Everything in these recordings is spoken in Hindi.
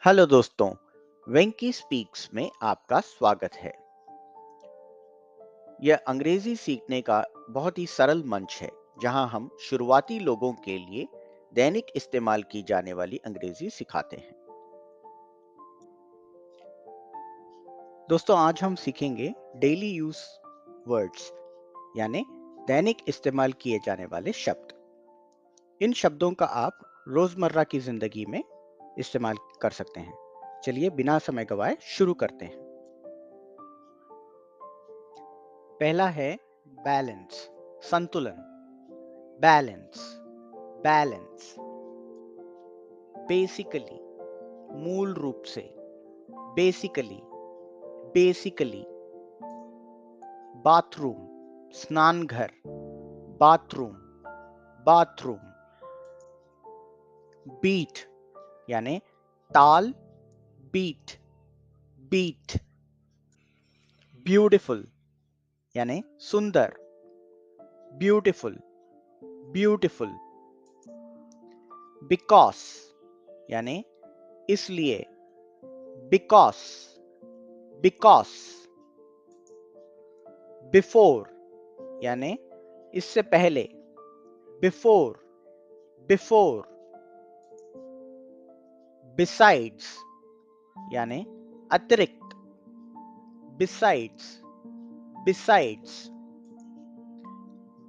हेलो दोस्तों, वेंकी स्पीक्स में आपका स्वागत है। यह अंग्रेजी सीखने का बहुत ही सरल मंच है, जहां हम शुरुआती लोगों के लिए दैनिक इस्तेमाल की जाने वाली अंग्रेजी सिखाते हैं। दोस्तों, आज हम सीखेंगे डेली यूज वर्ड्स, यानी दैनिक इस्तेमाल किए जाने वाले शब्द। इन शब्दों का आप रोजमर्रा की जिंदगी में इस्तेमाल कर सकते हैं। चलिए बिना समय गवाए शुरू करते हैं। पहला है बैलेंस, संतुलन। Balance, balance. बेसिकली, मूल रूप से। Basically, basically. बाथरूम, स्नान घर। Bathroom, bathroom. बीट यानी ताल, बीट, बीट। ब्यूटीफुल यानी सुंदर, ब्यूटीफुल, ब्यूटीफुल। बिकॉज यानी इसलिए, बिकॉज, बिकॉज। बिफोर यानी इससे पहले, बिफोर, बिफोर। बिसाइड्स यानी अतिरिक्त, बिसाइड्स, बिसाइड्स।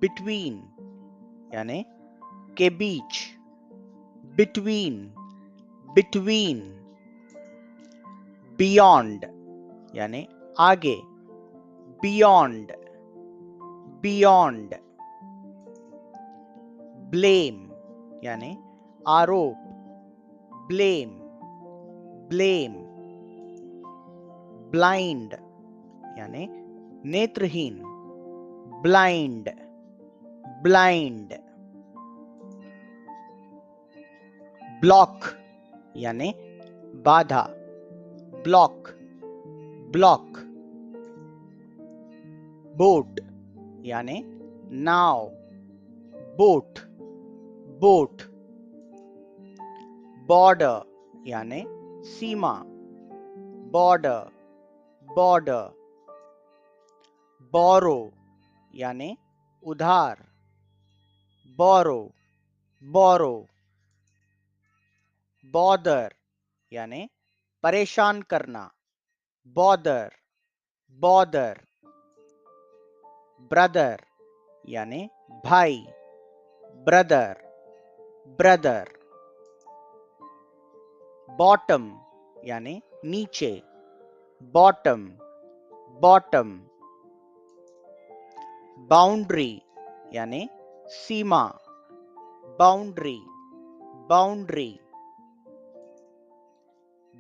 बिटवीन यानी के बीच, बिटवीन, बिटवीन। बियॉन्ड यानी आगे, बियॉन्ड, बियॉन्ड। ब्लेम यानी आरोप, ब्लेम, ब्लेम। ब्लाइंड यानी नेत्रहीन, ब्लाइंड, ब्लाइंड। ब्लॉक यानी बाधा, ब्लॉक, ब्लॉक। बोट यानी नाव, बोट, बोट। बॉर्डर यानी सीमा, बॉर्डर, बॉर्डर। बोरो यानी उधार, बोरो, बोरो। बॉदर यानी परेशान करना, बॉदर, बॉदर। ब्रदर यानी भाई, ब्रदर, ब्रदर। बॉटम यानी नीचे, बॉटम, बॉटम। बाउंड्री यानी सीमा, बाउंड्री, बाउंड्री।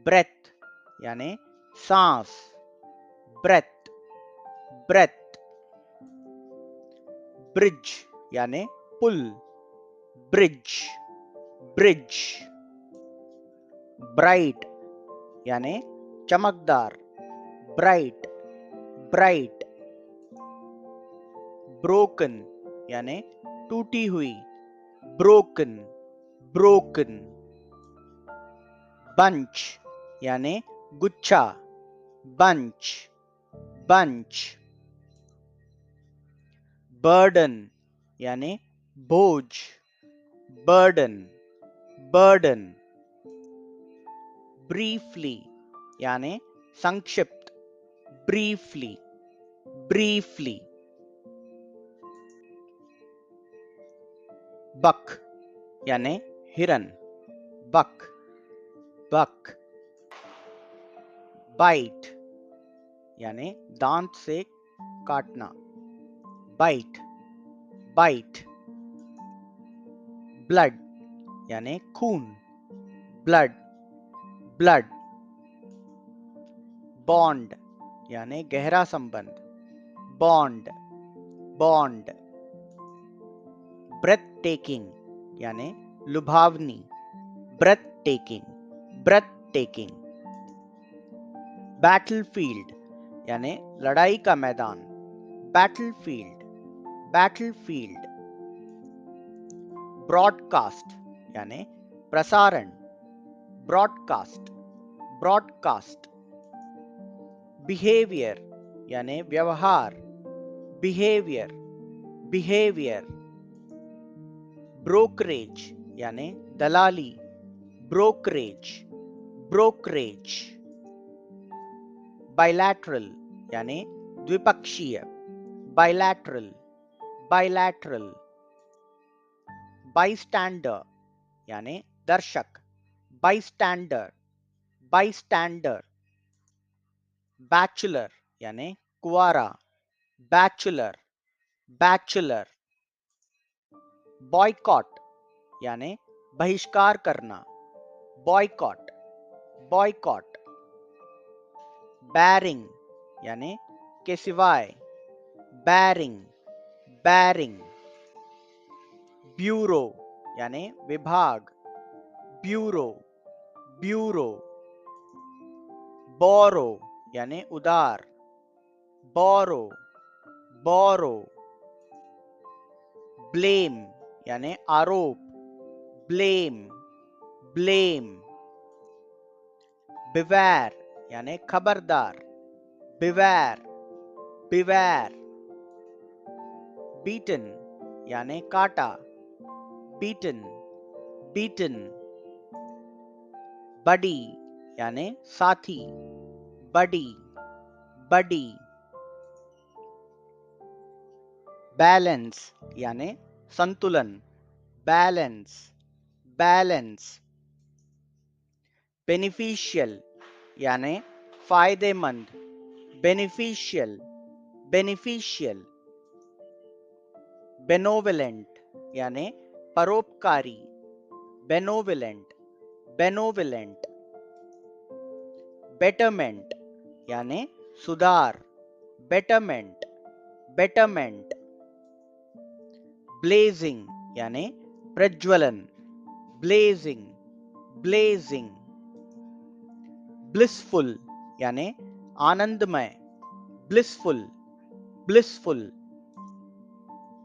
ब्रेथ यानी सांस, ब्रेथ, ब्रेथ। ब्रिज यानी पुल, ब्रिज, ब्रिज। ब्राइट यानी चमकदार, ब्राइट, ब्राइट। ब्रोकन यानी टूटी हुई, ब्रोकन, ब्रोकन। बंच यानी गुच्छा, बंच, बंच। बर्डन यानी बोझ, बर्डन, बर्डन। ब्रीफली यानी संक्षिप्त, ब्रीफली, ब्रीफली। बक यानी हिरन, बक, बक। बाइट यानी दांत से काटना, बाइट, बाइट। ब्लड यानी खून, ब्लड, ब्लड। बॉन्ड यानी गहरा संबंध, बॉन्ड, बॉन्ड। ब्रेथ टेकिंग यानी लुभावनी, breathtaking, breathtaking. Battlefield यानी लड़ाई का मैदान, बैटलफील्ड, बैटलफील्ड। ब्रॉडकास्ट यानी प्रसारण, ब्रॉडकास्ट, ब्रॉडकास्ट। बिहेवियर यानी व्यवहार, बिहेवियर बिहेवियर। ब्रोकरेज यानी दलाली, ब्रोकरेज ब्रोकरेज। बायलैटरल यानी द्विपक्षीय, बायलैटरल बायलैटरल। बाईस्टैंडर यानी दर्शक, बाईस्टैंडर बाईस्टैंडर। बैचलर यानी कुंवारा, बैचलर बैचलर। बॉयकॉट यानी बहिष्कार करना, बॉयकॉट बॉयकॉट। बैरिंग यानी के सिवाय, बैरिंग बैरिंग। ब्यूरो यानी विभाग, ब्यूरो ब्यूरो। बोरो यानी उधार, बोरो बोरो। ब्लेम यानी आरोप, ब्लेम ब्लेम। बिवेर यानी खबरदार, बिवेर बिवेर। बीटन यानी काटा, बीटन बीटन। बडी यानी साथी, बडी बडी। बैलेंस यानी संतुलन, बैलेंस बैलेंस। बेनिफिशियल यानी फायदेमंद, बेनिफिशियल बेनिफिशियल। बेनोवलेंट यानी परोपकारी, बेनोवलेंट बेनोवलेंट। बेटरमेंट यानी सुधार, बेटरमेंट बेटरमेंट। ब्लेजिंग यानी प्रज्वलन, ब्लेजिंग ब्लेजिंग। ब्लिसफुल यानी आनंदमय, ब्लिसफुल ब्लिसफुल।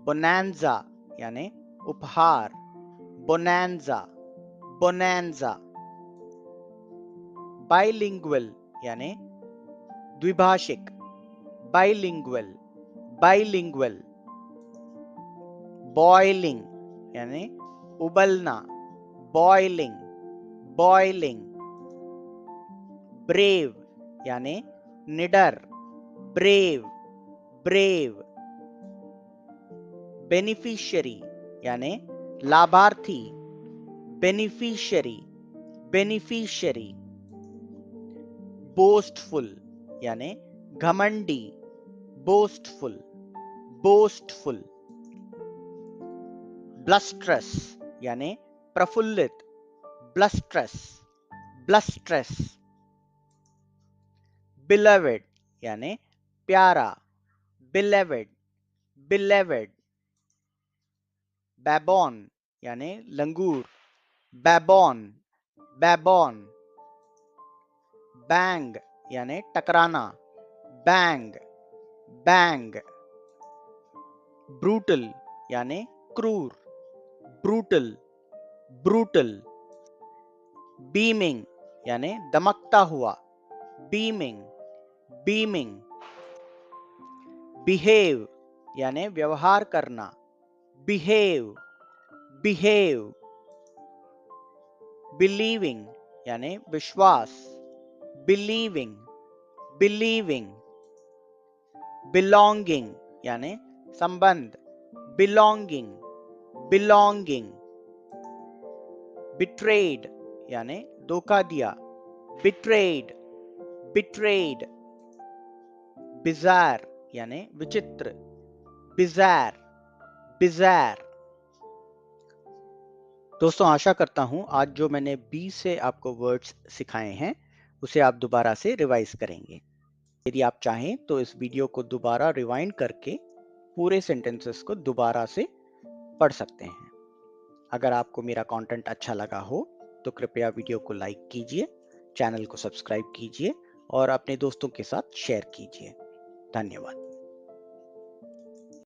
बोनांजा यानी उपहार, बोनांजा बोनांजा। बाइलिंगुअल यानी द्विभाषिक, बाइलिंगुअल बाइलिंगुअल। बॉइलिंग यानी उबलना, बॉइलिंग बॉइलिंग। ब्रेव यानी निडर, ब्रेव ब्रेव। बेनिफिशियरी यानी लाभार्थी, बेनिफिशियरी बेनिफिशियरी। बोस्टफुल यानी घमंडी, बोस्टफुल बोस्टफुल। ब्लस्ट्रस यानी प्रफुल्लित, ब्लस्ट्रस ब्लस्ट्रस। बिलेवेड यानी प्यारा, बिलेवेड बिलेवेड। बैबॉन यानी लंगूर, बैबॉन बैबॉन। बैंग यानी टकराना, बैंग बैंग। ब्रूटल यानी क्रूर, ब्रूटल ब्रूटल। बीमिंग यानी दमकता हुआ, बीमिंग बीमिंग। बिहेव यानी व्यवहार करना, बिहेव बिहेव। बिलीविंग यानी विश्वास, बिलीविंग बिलीविंग। बिलोंगिंग यानी संबंध, बिलोंगिंग बिलोंगिंग। बिट्रेड यानी धोखा दिया, बिट्रेड बिट्रेड। बिजार यानी विचित्र, बिजार बिजार। दोस्तों आशा करता हूं आज जो मैंने 20 से आपको वर्ड्स सिखाए हैं उसे आप दोबारा से रिवाइज करेंगे। यदि आप चाहें तो इस वीडियो को दोबारा रिवाइंड करके पूरे सेंटेंसेस को दोबारा से पढ़ सकते हैं। अगर आपको मेरा कंटेंट अच्छा लगा हो तो कृपया वीडियो को लाइक कीजिए, चैनल को सब्सक्राइब कीजिए और अपने दोस्तों के साथ शेयर कीजिए। धन्यवाद।